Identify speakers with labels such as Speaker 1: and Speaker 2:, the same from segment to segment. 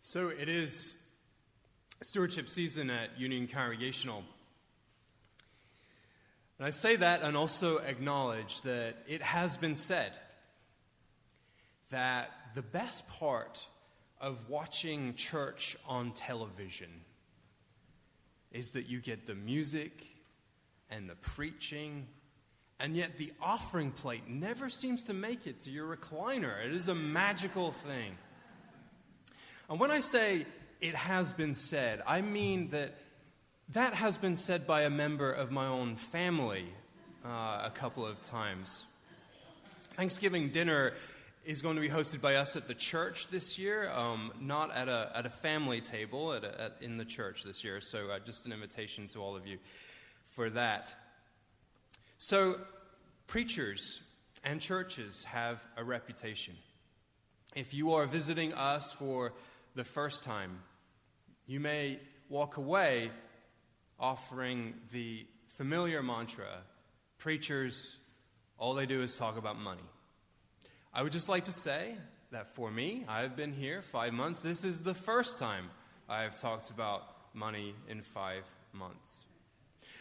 Speaker 1: So it is stewardship season at Union Congregational. And I say that and also acknowledge that it has been said that the best part of watching church on television is that you get the music and the preaching, and yet the offering plate never seems to make it to your recliner. It is a magical thing. And when I say it has been said, I mean that has been said by a member of my own family a couple of times. Thanksgiving dinner is going to be hosted by us at the church this year, not at a family table, in the church this year. So just an invitation to all of you for that. So preachers and churches have a reputation. If you are visiting us for the first time, you may walk away offering the familiar mantra, preachers, all they do is talk about money. I would just like to say that for me, I've been here 5 months. This is the first time I have talked about money in 5 months.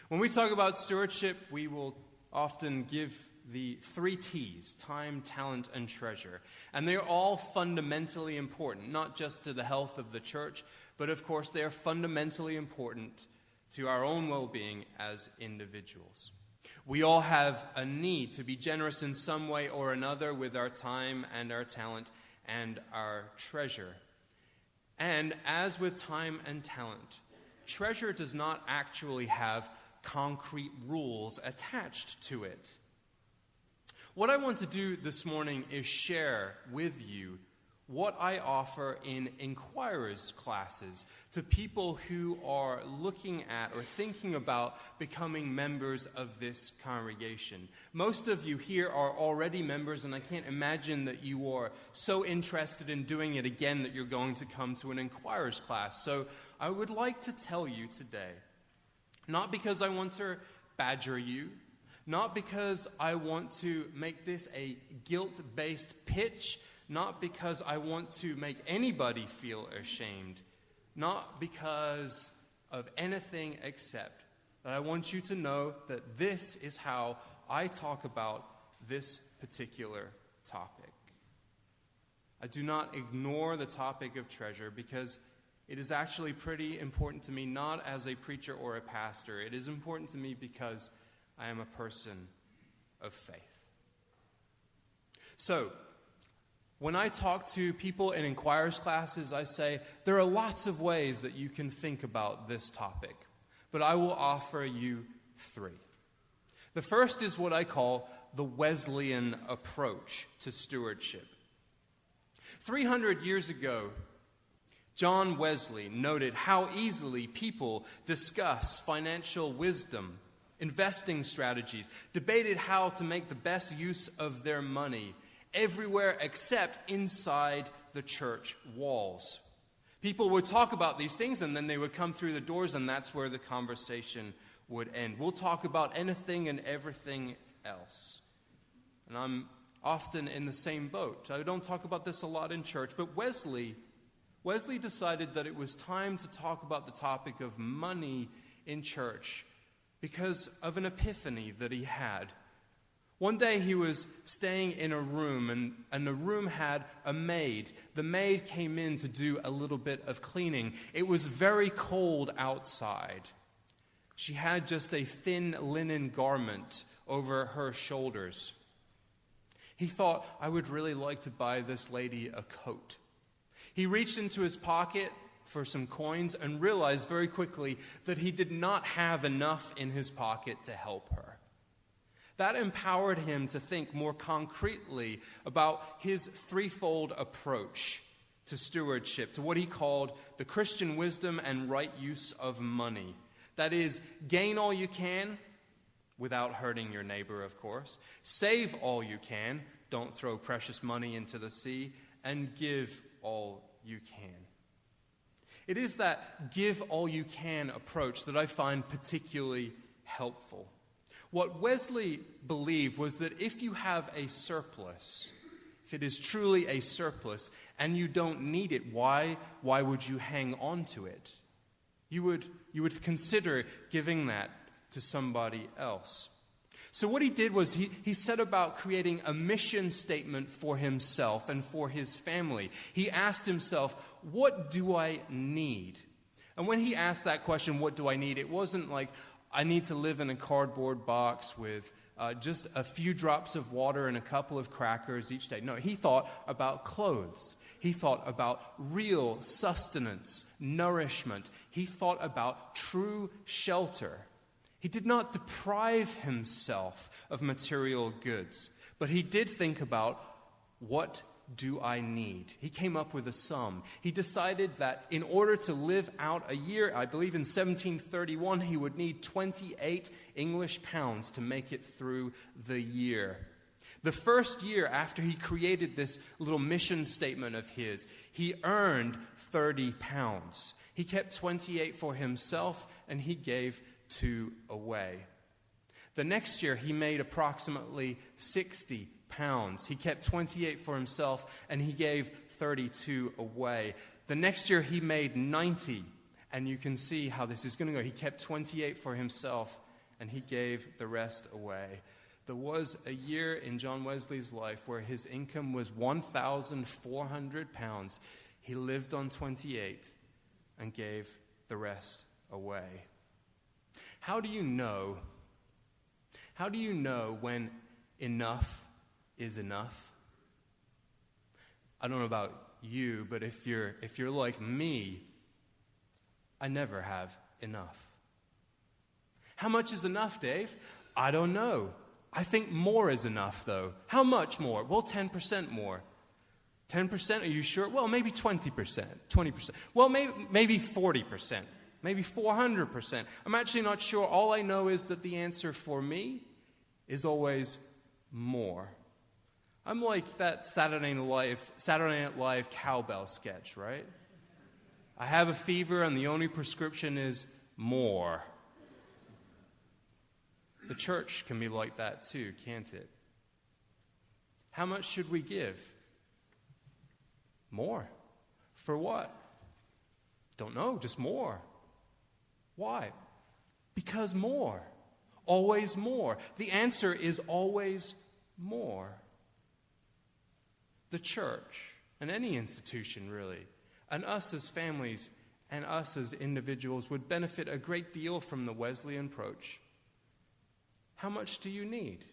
Speaker 1: When we talk about stewardship, we will often give the 3 T's, time, talent, and treasure. And they're all fundamentally important, not just to the health of the church, but of course they are fundamentally important to our own well-being as individuals. We all have a need to be generous in some way or another with our time and our talent and our treasure. And as with time and talent, treasure does not actually have concrete rules attached to it. What I want to do this morning is share with you what I offer in inquirers classes to people who are looking at or thinking about becoming members of this congregation. Most of you here are already members, and I can't imagine that you are so interested in doing it again that you're going to come to an inquirers class. So I would like to tell you today, not because I want to badger you, not because I want to make this a guilt-based pitch, not because I want to make anybody feel ashamed, not because of anything except that I want you to know that this is how I talk about this particular topic. I do not ignore the topic of treasure because it is actually pretty important to me, not as a preacher or a pastor. It is important to me because I am a person of faith. So, when I talk to people in inquirers classes, I say there are lots of ways that you can think about this topic, but I will offer you 3. The first is what I call the Wesleyan approach to stewardship. 300 years ago, John Wesley noted how easily people discuss financial wisdom, investing strategies, debated how to make the best use of their money everywhere except inside the church walls. People would talk about these things and then they would come through the doors and that's where the conversation would end. We'll talk about anything and everything else. And I'm often in the same boat. I don't talk about this a lot in church, but Wesley decided that it was time to talk about the topic of money in church because of an epiphany that he had. One day he was staying in a room, and the room had a maid. The maid came in to do a little bit of cleaning. It was very cold outside. She had just a thin linen garment over her shoulders. He thought, I would really like to buy this lady a coat. He reached into his pocket for some coins and realized very quickly that he did not have enough in his pocket to help her. That empowered him to think more concretely about his threefold approach to stewardship, to what he called the Christian wisdom and right use of money. That is, gain all you can without hurting your neighbor, of course. Save all you can. Don't throw precious money into the sea. And give all you can. It is that give all you can approach that I find particularly helpful. What Wesley believed was that if you have a surplus, if it is truly a surplus and you don't need it, why would you hang on to it? You would consider giving that to somebody else. So what he did was he set about creating a mission statement for himself and for his family. He asked himself, what do I need? And when he asked that question, what do I need? It wasn't like, I need to live in a cardboard box with just a few drops of water and a couple of crackers each day. No, he thought about clothes. He thought about real sustenance, nourishment. He thought about true shelter. He did not deprive himself of material goods, but he did think about, what do I need? He came up with a sum. He decided that in order to live out a year, I believe in 1731, he would need 28 English pounds to make it through the year. The first year after he created this little mission statement of his, he earned 30 pounds. He kept 28 for himself, and he gave 2 away. The next year, he made approximately 60 pounds. He kept 28 for himself, and he gave 32 away. The next year, he made 90, and you can see how this is going to go. He kept 28 for himself, and he gave the rest away. There was a year in John Wesley's life where his income was 1,400 pounds. He lived on 28 and gave the rest away. How do you know? How do you know when enough is enough? I don't know about you, but if you're like me, I never have enough. How much is enough, Dave? I don't know. I think more is enough, though. How much more? Well, 10% more. 10%? Are you sure? Well, maybe 20%, 20%. Well, maybe 40%. Maybe 400%. I'm actually not sure. All I know is that the answer for me is always more. I'm like that Saturday Night Live cowbell sketch, right? I have a fever and the only prescription is more. The church can be like that too, can't it? How much should we give? More. For what? Don't know, just more. Why? Because more. Always more. The answer is always more. The church, and any institution really, and us as families and us as individuals would benefit a great deal from the Wesleyan approach. How much do you need?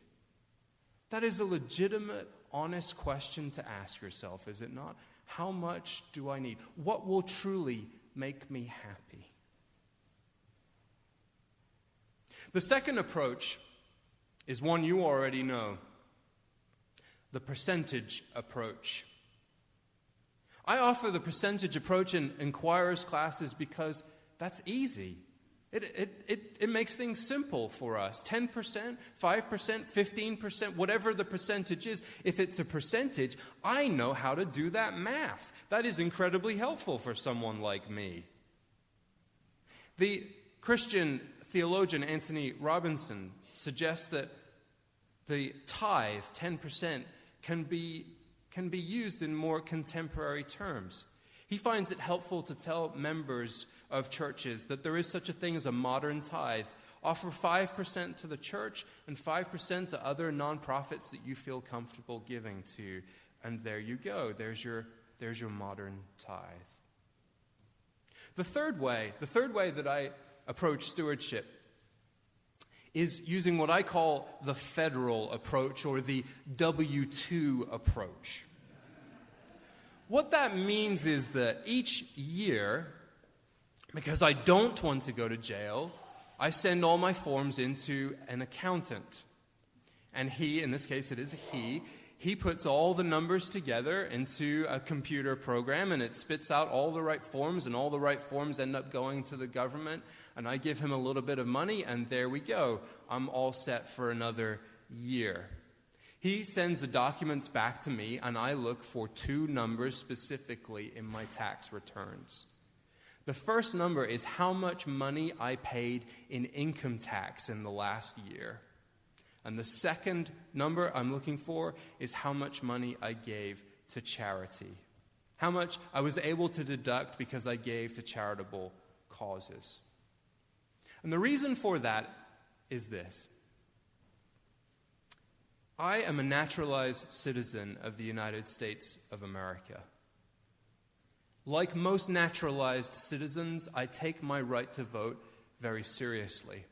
Speaker 1: That is a legitimate, honest question to ask yourself, is it not? How much do I need? What will truly make me happy? The second approach is one you already know, the percentage approach. I offer the percentage approach in Inquirer's classes because that's easy. It makes things simple for us. 10%, 5%, 15%, whatever the percentage is. If it's a percentage, I know how to do that math. That is incredibly helpful for someone like me. The Christian theologian Anthony Robinson suggests that the tithe, 10%, can be used in more contemporary terms. He finds it helpful to tell members of churches that there is such a thing as a modern tithe. Offer 5% to the church and 5% to other nonprofits that you feel comfortable giving to. And there you go. There's your modern tithe. The third way that I approach stewardship is using what I call the federal approach or the W-2 approach. What that means is that each year, because I don't want to go to jail, I send all my forms into an accountant. And he, in this case it is a he puts all the numbers together into a computer program and it spits out all the right forms, and all the right forms end up going to the government. And I give him a little bit of money and there we go. I'm all set for another year. He sends the documents back to me and I look for 2 numbers specifically in my tax returns. The first number is how much money I paid in income tax in the last year. And the second number I'm looking for is how much money I gave to charity. How much I was able to deduct because I gave to charitable causes. And the reason for that is this. I am a naturalized citizen of the United States of America. Like most naturalized citizens, I take my right to vote very seriously.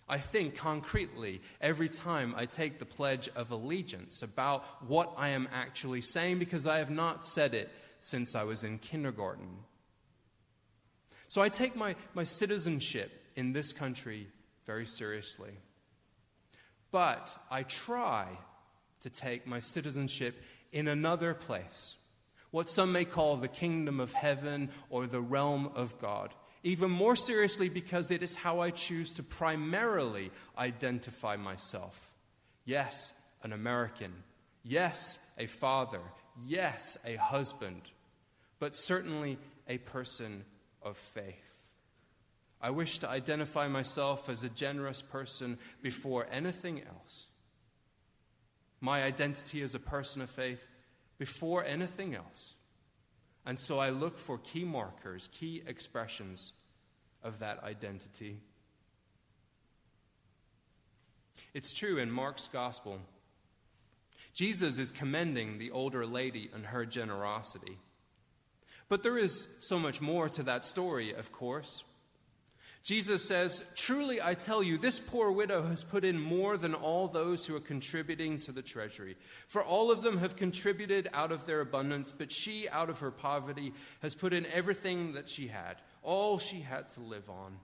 Speaker 1: I think concretely every time I take the Pledge of Allegiance about what I am actually saying, because I have not said it since I was in kindergarten. So I take my citizenship in this country very seriously. But I try to take my citizenship in another place, what some may call the kingdom of heaven or the realm of God, even more seriously because it is how I choose to primarily identify myself. Yes, an American. Yes, a father. Yes, a husband. But certainly a person of faith. I wish to identify myself as a generous person before anything else. My identity as a person of faith before anything else. And so I look for key markers, key expressions of that identity. It's true in Mark's gospel. Jesus is commending the older lady and her generosity. But there is so much more to that story, of course. Jesus says, "Truly I tell you, this poor widow has put in more than all those who are contributing to the treasury. For all of them have contributed out of their abundance, but she, out of her poverty, has put in everything that she had, all she had to live on."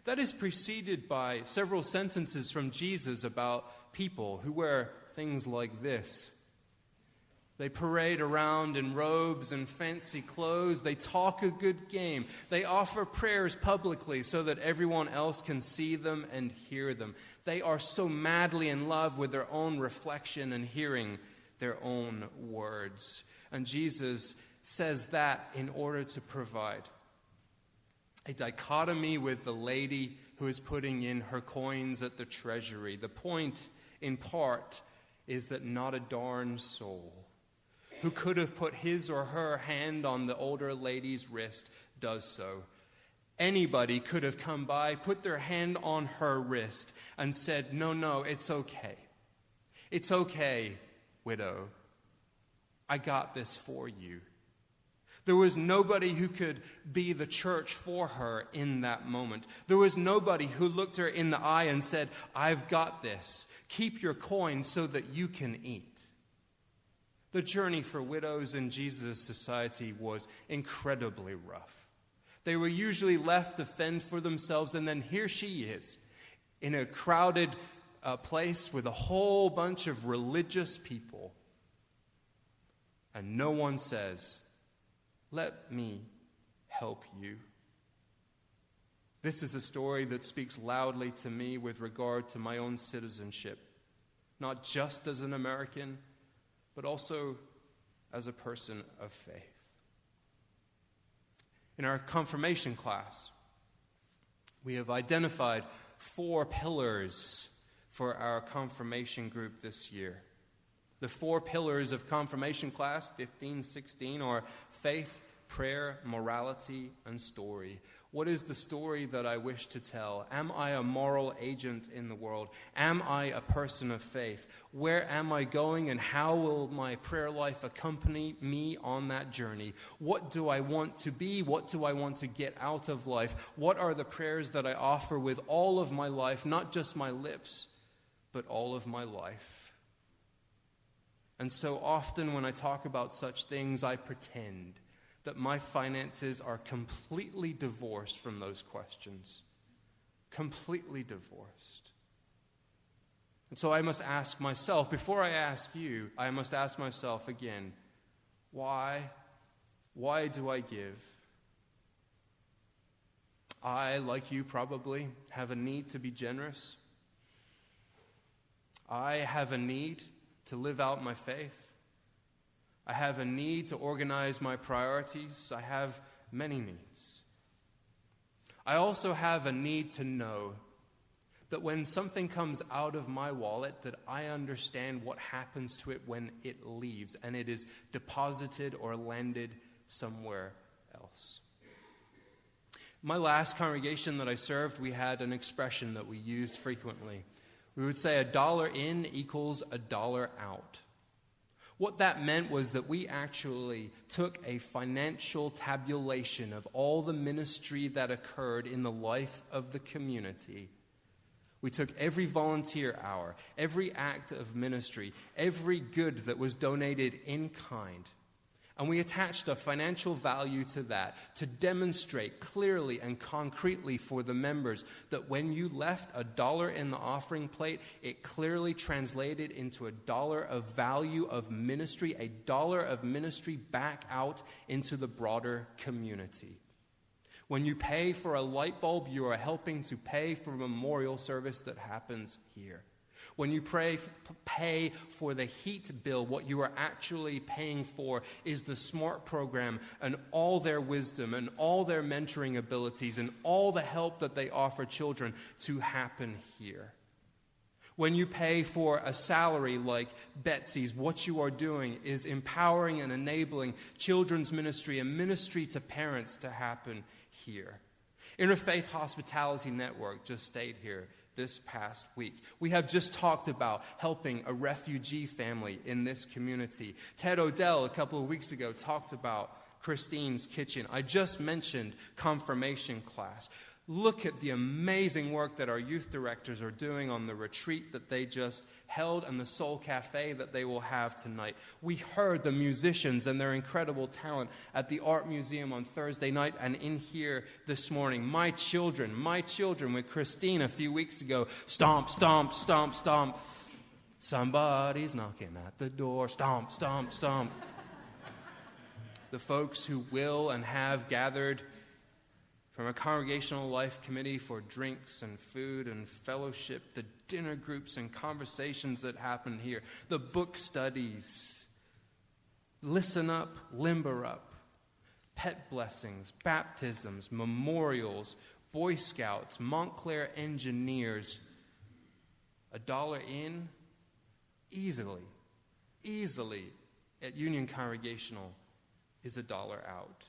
Speaker 1: That is preceded by several sentences from Jesus about people who wear things like this. They parade around in robes and fancy clothes. They talk a good game. They offer prayers publicly so that everyone else can see them and hear them. They are so madly in love with their own reflection and hearing their own words. And Jesus says that in order to provide a dichotomy with the lady who is putting in her coins at the treasury. The point, in part, is that not a darn soul who could have put his or her hand on the older lady's wrist does so. Anybody could have come by, put their hand on her wrist, and said, No, it's okay. It's okay, widow. I got this for you." There was nobody who could be the church for her in that moment. There was nobody who looked her in the eye and said, "I've got this. Keep your coin so that you can eat." The journey for widows in Jesus' society was incredibly rough. They were usually left to fend for themselves, and then here she is in a crowded place with a whole bunch of religious people. And no one says, "Let me help you." This is a story that speaks loudly to me with regard to my own citizenship, not just as an American, but also as a person of faith. In our confirmation class, we have identified 4 pillars for our confirmation group this year. The 4 pillars of confirmation class, 15-16, are faith, prayer, morality, and story. What is the story that I wish to tell? Am I a moral agent in the world? Am I a person of faith? Where am I going, and how will my prayer life accompany me on that journey? What do I want to be? What do I want to get out of life? What are the prayers that I offer with all of my life, not just my lips, but all of my life? And so often when I talk about such things, I pretend that my finances are completely divorced from those questions. Completely divorced. And so I must ask myself, before I ask you, I must ask myself again, why? Why do I give? I, like you probably, have a need to be generous. I have a need to live out my faith. I have a need to organize my priorities. I have many needs. I also have a need to know That when something comes out of my wallet, that I understand what happens to it when it leaves and it is deposited or landed somewhere else. My last congregation that I served, we had an expression that we used frequently. We would say $1 in equals $1 out. What that meant was that we actually took a financial tabulation of all the ministry that occurred in the life of the community. We took every volunteer hour, every act of ministry, every good that was donated in kind, and we attached a financial value to that to demonstrate clearly and concretely for the members that when you left $1 in the offering plate, it clearly translated into $1 of value of ministry, $1 of ministry back out into the broader community. When you pay for a light bulb, you are helping to pay for a memorial service that happens here. When you pay for the heat bill, what you are actually paying for is the SMART program and all their wisdom and all their mentoring abilities and all the help that they offer children to happen here. When you pay for a salary like Betsy's, what you are doing is empowering and enabling children's ministry and ministry to parents to happen here. Interfaith Hospitality Network just stayed here this past week. We have just talked about helping a refugee family in this community. Ted Odell, a couple of weeks ago, talked about Christine's Kitchen. I just mentioned confirmation class. Look at the amazing work that our youth directors are doing on the retreat that they just held and the Soul Cafe that they will have tonight. We heard the musicians and their incredible talent at the Art Museum on Thursday night and in here this morning. My children with Christine a few weeks ago. Stomp, stomp, stomp, stomp. Somebody's knocking at the door. Stomp, stomp, stomp. The folks who will and have gathered from a congregational life committee for drinks and food and fellowship, the dinner groups and conversations that happen here, the book studies, listen up, limber up, pet blessings, baptisms, memorials, Boy Scouts, Montclair engineers, $1 in, easily at Union Congregational is $1 out.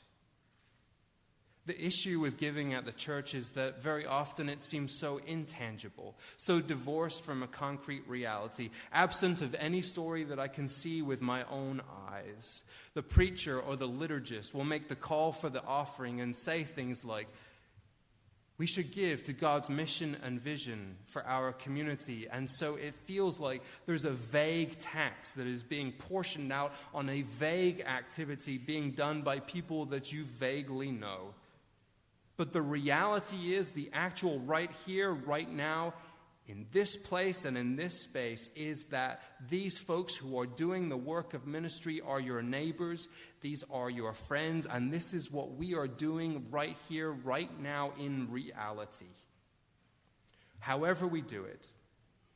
Speaker 1: The issue with giving at the church is that very often it seems so intangible, so divorced from a concrete reality, absent of any story that I can see with my own eyes. The preacher or the liturgist will make the call for the offering and say things like, we should give to God's mission and vision for our community. And so it feels like there's a vague tax that is being portioned out on a vague activity being done by people that you vaguely know. But the reality is, the actual right here, right now, in this place and in this space, is that these folks who are doing the work of ministry are your neighbors, these are your friends, and this is what we are doing right here, right now, in reality. However we do it,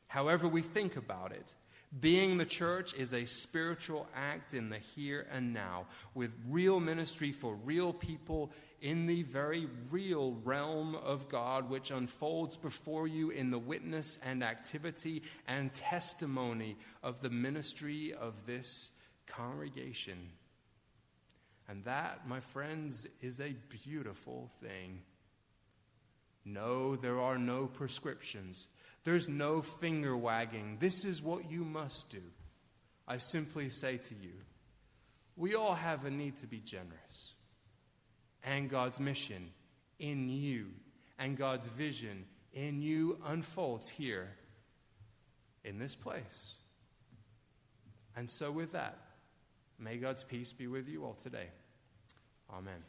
Speaker 1: however we think about it, being the church is a spiritual act in the here and now, with real ministry for real people in the very real realm of God, which unfolds before you in the witness and activity and testimony of the ministry of this congregation. And that, my friends, is a beautiful thing. No, there are no prescriptions. There's no finger wagging. This is what you must do. I simply say to you, we all have a need to be generous. And God's mission in you and God's vision in you unfolds here in this place. And so with that, may God's peace be with you all today. Amen.